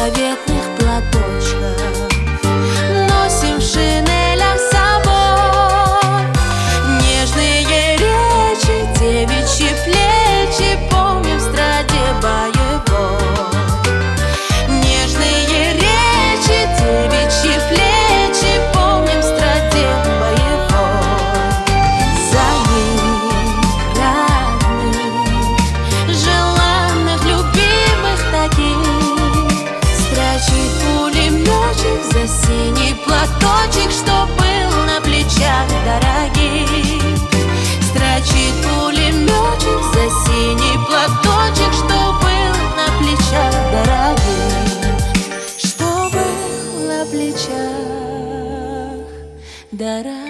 заветных платочках, носим в шинелях с собой нежные речи, девичьи плечи, помним в страде боевой. Нежные речи, девичьи плечи, помним в страде боевой. За них родных, желанных, любимых таких, строчит пулеметчик за синий платочек, что был на плечах дорогих. Строчит пулеметчик за синий платочек, что был на плечах дорогих, что был на плечах дорогих.